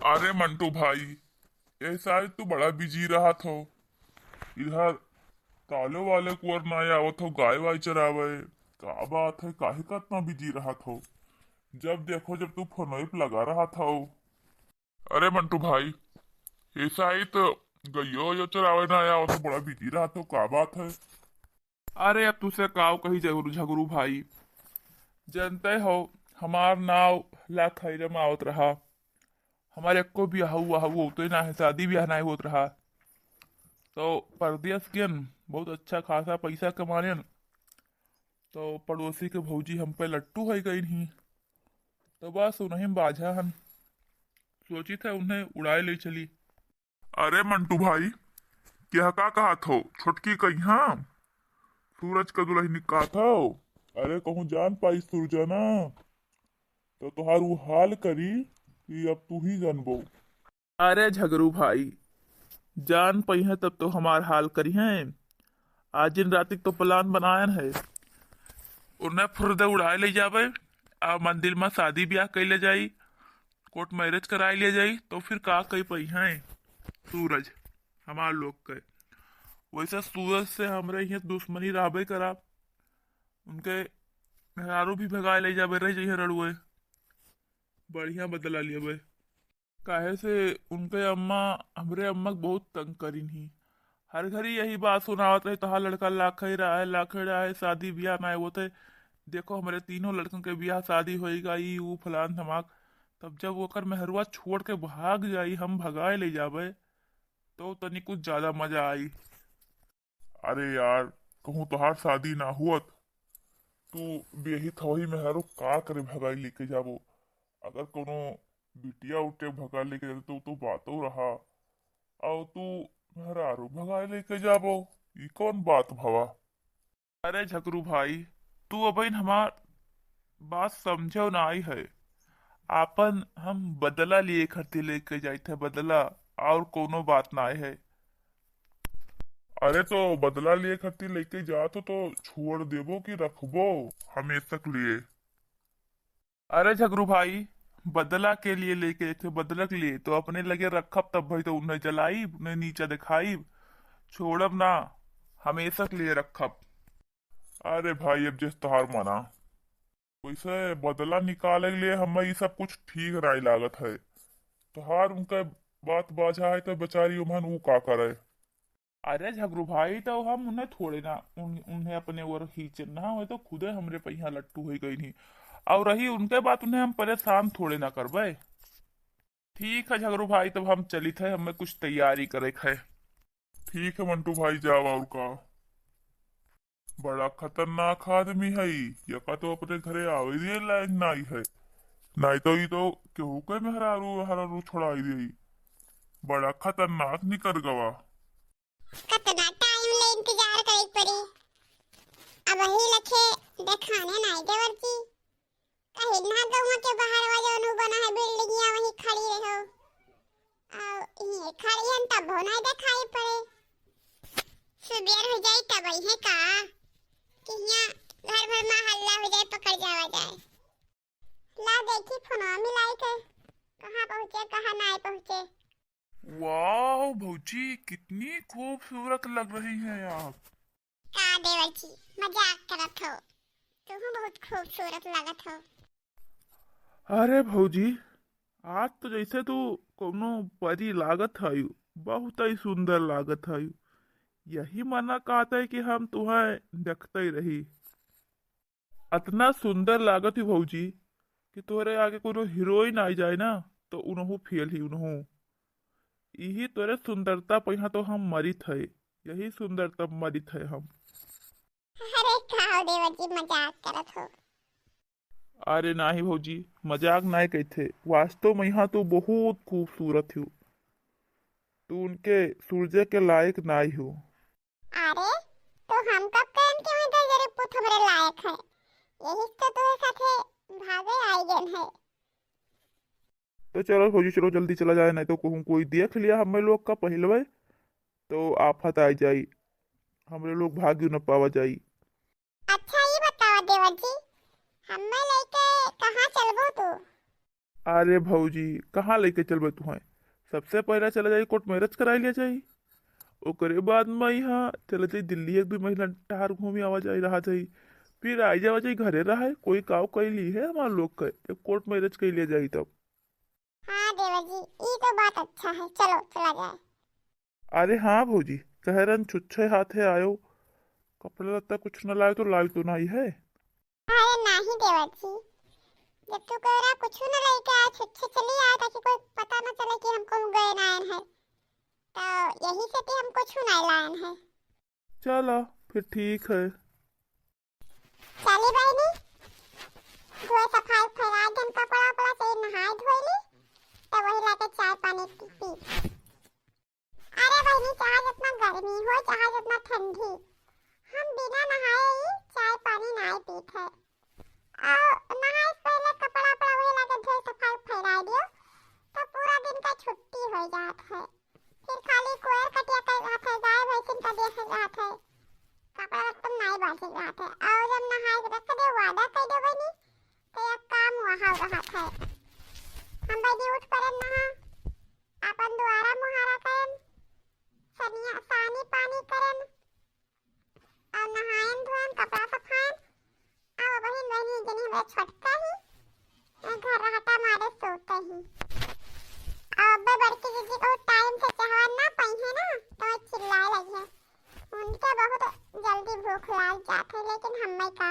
अरे मंटू भाई, ये शायद तू बड़ा बिजी रहा था। इधर तालो वाले कुंवर ना आवत हो, गाय वाय चरावे। का बात है, काहे का इतना बिजी रहा था? जब देखो जब तू फोन पे लगा रहा था। अरे मंटू भाई, ये शायद गयो यो चरावे ना आवत हो, बड़ा बिजी रहा था, का बात है? अरे अब तुझसे काव कही झगड़ू झगड़ू भाई। जानते हो, हमार नाव ला खैरे में आवत रहा। हमारे को भी आहू आहू होते ना है, शादी ब्याह नहीं होत रहा। तो परदेश गन बहुत अच्छा खासा पैसा कमाने। तो पड़ोसी के भौजी हम पे लट्टू है गई नहीं। तो बस उन्हें बाझा हन, सोची थे उन्हें उड़ाए ले चली। अरे मंटू भाई, क्या का कहा था? छोटकी कही हाँ, सूरज का दुल्हन का था। अरे कहूँ जान पाई सुरजना, तो तुहार वो हाल करी कि अब तू ही जानबो। अरे झगड़ू भाई, जान पई है तब तो हमार हाल करी है। आज दिन रात तो प्लान बनायन है, उन्हें फुर्दे उड़ाए ले जावे। आ मंदिर में शादी ब्याह कैले जाई, कोर्ट मैरिज कराए ले जाई, तो फिर का कही पई है सूरज हमार लोग के। वैसे सूरज से हमरे यहाँ दुश्मनी रहबे करा। उनके मेहरारू भी भगाए ले जाबे रह जइहे रड़ुए, बढ़िया बदला लिये। काहे से उनके अम्मा हमरे अम्मा के बहुत तंग करीन ही। हर घड़ी यही बात सुनावत रहे, तहार लड़का लाखे रहा है, शादी ब्याह ना होते। देखो हमारे तीनों लड़कों के ब्याह शादी होएगा, ई ऊ फलान धमाक। तब जब ओकर मेहरुआ छोड़ के भाग जाई, हम भगाए ले जाबे, तो तनी कुछ ज्यादा मजा आई। अरे यार, कहूँ तुहार शादी ना हुअत तू बेही थवही मेहरो का करे भगाई लेके जाबो। अगर कोनो बिटिया उठे भगा लेके जाते तो बातो रहा। और तू मेहरारू भगाए लेके जाबो, ई कौन बात भवा? अरे झकरू भाई, तू अबइन हमार बात समझो ना आई है। आपन हम बदला लिए खरती लेके जाए थे, बदला और कोनो बात ना आए है। अरे तो बदला लिए खती लेके जा तो छोड़ देबो कि रखबो हमेशा के लिए? अरे झगरू भाई, बदला के लिए लेके थे, बदला के लिए तो अपने लगे रखब, तब भाई तो उन्हें जलाई, उन्हें नीचा दिखाई, छोड़ब ना, हमेशा के लिए रखब। अरे भाई, अब जिस तहार मना वैसे बदला निकाले के लिए हमें ये सब कुछ ठीक नहीं लागत है। तोहार उनका बात बाझा है तो बेचारी उमन वो का करे? अरे झगरू भाई, तो हम उन्हें थोड़े ना उन्हें अपने ओर खींचे ना, हुए तो खुदे हमरे पहिया लट्टू हो गई नहीं। और रही उनके बात, उन्हें हम परेशान थोड़े ना करबे। ठीक है झगरू भाई, तब हम चली थे, हमें कुछ तैयारी करे है। ठीक है मंटू भाई, जाओ। और का बड़ा खतरनाक आदमी है यका तो अपने घरे आवे दिए लायक नहीं है। नहीं तो ये तो केहू के मेहरारू हरारू छोड़ाई दे। बड़ा खतरनाक निकर गवा। कितना टाइम ले इंतजार करे पड़ी। अब वही लखे देखाने नहीं देवरती। कहीं ना गांव के बाहर वाला बना है बिल्डिंग, या वही खड़ी रहो। और ये खड़ी है तब हो नहीं दिखाई पड़े। सुबह हो जाए तब ही है का कि यहाँ घर भर में हल्ला हो जाए, पकड़ जावा जाए। ला देखी फोन मिलाई के कहाँ पहुँचे कहाँ नहीं पहुँचे। वाह भौजी, कितनी खूबसूरत लग रही हैं आप। का देवरती मजाक करत हो, तुम बहुत खूबसूरत लगत हो। अरे भौजी, आज तो जैसे तू कोनो परी लागत हयू, बहुत ही सुंदर लागत हयू। यही मना कहता है कि हम तुम्हें देखते ही रही। इतना सुंदर लागत ही भौजी कि तोरे आगे कोनो हीरोइन आ जाए ना, तो उनहु फेल ही उनहु। यही तोरे सुंदरता पहिया तो हम मरित है, यही सुंदरता मरित है हम। अरे खाओ देवरती मजाक करत हो। अरे नाही भौजी, मजाक नहीं कहते, वास्तव में यहाँ तो बहुत खूबसूरत हो। तू उनके सूरज के लायक नहीं हो। अरे तो हम कब कहन के मैं गजरे पुत हमरे लायक है। यही तो तोरे साथे भागे आई गन है। तो चलो भौजी, चलो जल्दी चला जाए, नहीं तो कहूँ कोई देख लिया हमें लोग का पहलवे, तो आफत आ जाई, हमरे लोग भाग्य न पावा जाई। अच्छा ये बताओ देवरजी, हमें लेके कहाँ चलबो तू? अरे भौजी कहाँ लेके चलबे तुम्हें? सबसे पहला चला जाई कोर्ट मैरिज कराई लिया जाई, ओकरे बाद में यहाँ चले जाई दिल्ली, एक 2 महीना टहर घूमी आवा जाई रहा जाई, फिर आई जावा जाई घरे रहा, कोई काव कैली है हमारे लोग के, एक कोर्ट मैरिज कर लिया जाई तब। हाँ देवर जी, ये तो बात अच्छा है, चलो चला जाए। अरे हाँ भौजी, कहरन छुच्छे हाथे आयो, कपड़ा लत्ता कुछ न लाए तो लाई तो नहीं है। अरे नहीं देवर जी, जब तू कह रहा कुछ न लेके आए, छुच्छे चली आए ताकि कोई पता न चले कि हमको गए नायन है, तो यही से कि हम कुछ नहीं लायन है। चला फिर ठीक है। चली बहनी, धोए सफाई फैला दिन कपड़ा वपड़ा से नहाए धोए तो वही लाके चाय पानी पी। अरे बहनी, चाहे जितना गर्मी हो चाहे जितना ठंडी, हम बिना नहाए ही चाय पानी नहीं पीते हैं। और नहाए से पहले कपड़ा वपड़ा वही लाके धोए सफाई फैला दियो तो पूरा दिन का छुट्टी हो जात है। फिर खाली कोयर कटिया कर जात है, गाय भैंसिन का देख जात है, कपड़ा तुम नहीं बांध जात है। और जब नहाए रख दे वादा कर दे बहनी तो यह काम वहाँ रहत है। हम बहनी उठ कर नहा अपन द्वारा मुहारा करन, सनिया सानी पानी करन और नहायन धोयन कपड़ा सफायन। अब बहन बहनी जनी हमरा छोटका ही घर रहता मारे सोते ही। अब बड़की दीदी को टाइम से चाहवा ना पाई है ना तो चिल्लाए लगी है, उनके बहुत जल्दी भूख लाग जात है, लेकिन हमें का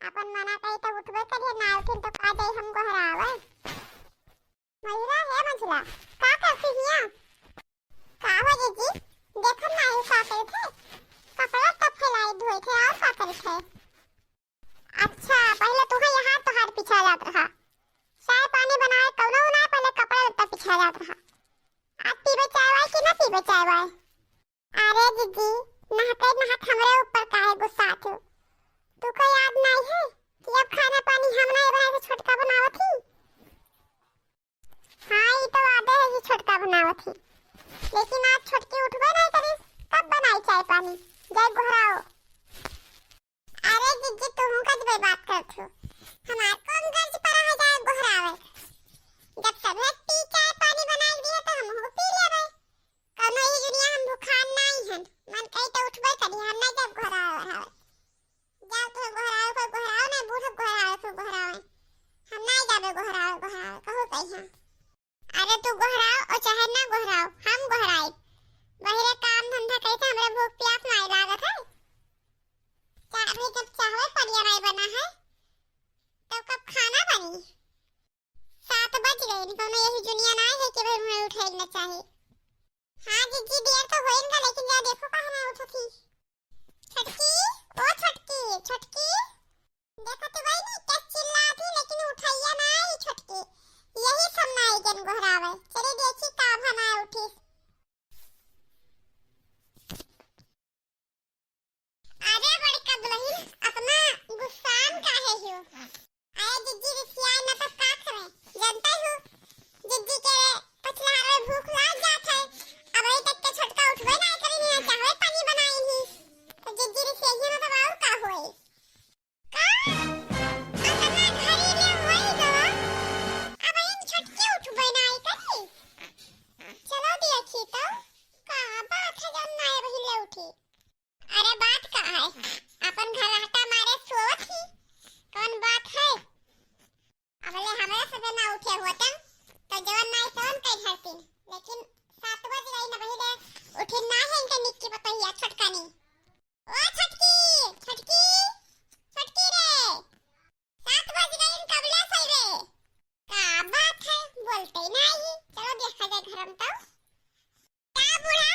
अपन मना कही तो उठबे करिए, ना उठिन तो का दे हम गोहरावे। मझला है मझला, का करती हिया? का हो जीजी, देखन नहीं का करे थे, कपड़ा तब फैलाई धोए थे और का करे थे? अच्छा पहले तू यहाँ तो हाथ पिछा जात रहा, चाय पानी बनाए कौनो ना, पहले कपड़ा लत्ता पिछा जात रहा। आज पीबे चाय वाय कि ना पीबे चाय वाय? अरे जीजी, नहाते नहात हमरे ऊपर काहे गुस्सा थे? तू को याद नहीं है कि अब खाना पानी हम नहीं बनाए थे, छोटका बनावत थी। हाँ ये तो वादे है कि छोटका बनावत थी, लेकिन आज छोटकी उठबे नहीं करी, कब बनाई चाय पानी? जय गोहराओ। अरे जीजी तुम कद बे बात करत हो, हमार कौन गर्ज पर है जाए गोहरावे? जब सब पी चाय पानी बनाई दिए तो हम हो पी लेबे, कौनो ही दुनिया हम भूखान नहीं हन, मन कही तो उठबे करी, हम नहीं जब गोहरावे। जाओ तो गोहराओ को गोहराओ ना, बूढ़ गोहराओ को गोहराओ, हम नहीं जाबे गोहराओ गोहराओ कहो कहिया। अरे तू गोहराओ और चाहे ना गोहराओ, हम गोहराए बहिरे काम धंधा करते, हमरे भूख प्यास नहीं लागत है। चाहे जब चाहे परिया नहीं बना है तो कब खाना बनी? 7 बज गए, कोनो यही दुनिया नहीं है कि भाई हमें उठाना चाहिए। हाँ जीजी देर तो होएगा, लेकिन जा देखो कहाँ ना उठी। छटकी ओ छटकी, छटकी देखो तो भाई नहीं क्या चिल्लाती, लेकिन उठाइया ना ही छटकी, यही सब ना जन गोहरावे। चले देखी का भना उठी। अरे बड़का दुल्हन, अपना गुस्सान काहे हो? अरे जिज्जी रिसिया न तो का करे, जानता हो जिज्जी के पछला रे भूख लाग जात है, अब अभी तक के छोटका उठबे नहीं करी है, चाहे पानी बनाई ही तो जिज्जी रिसिया न तो बाऊ का होई का अपना घरी ले होई गो। अब इन छोटकी उठबे नहीं करी, चलो देखी तो का बात है जब ना वही ले उठी। अरे बात का है, अपन घर रहता मारे सोवत ही, कौन बात है? अबले हमारे सदन ना उठे होता तो जवन नहीं तवन कई धरती, लेकिन 7 बज गई ना बहिले उठे ना है, इनके निक्की बताइए छटका नहीं। ओ छटकी, छटकी छटकी रे, 7 बज गई, इन कबले सही रे, का बात है बोलते नहीं? चलो देखा जाए घर में तो क्या बुढ़ा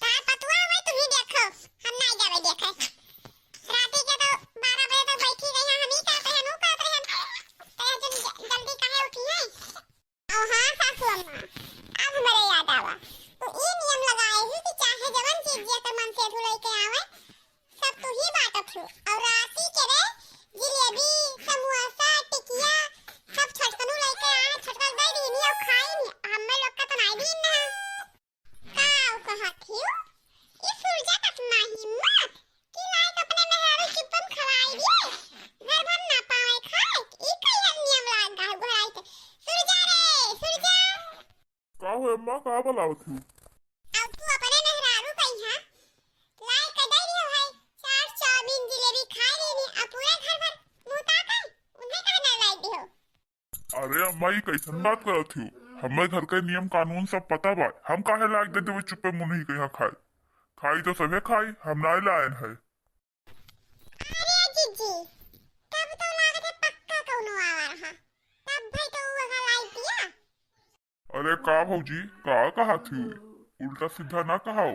तार पतुआ हुए, तुम ही देखो, हम नहीं जावे देखे। राती के तो 12 बजे तक बैठी रही, हम ही कहते हैं, नु कहते हैं तो जल्दी काहे उठी है? ओ हाँ सासू अम्मा, अब हमारे याद आवा तो ये नियम लगाए हैं कि चाहे जवन चीज ये तो मन से धुलाई के हो अम्मा का बुलावत हूँ? अब तू अपने मेहरारू कहीं हां लाए कदई रही हो भाई चार चाउमीन जलेबी खा लेनी अब पूरे घर भर मुंह ताका उन्हें कहना लाई दी हो। अरे अम्मा ये कैसन बात करत हूँ? हमें घर के नियम कानून सब पता बा, हम काहे लायक दे देवे चुप्पे मुंह नहीं कहीं खाए। खाई तो सभे खाई, हम ना लायन है। अरे जीजी तब तो लागत है पक्का कौनो आवा रहा तब भाई तो वो लाई दिया। अरे का भौजी का कहा थी? उल्टा सीधा ना कहा।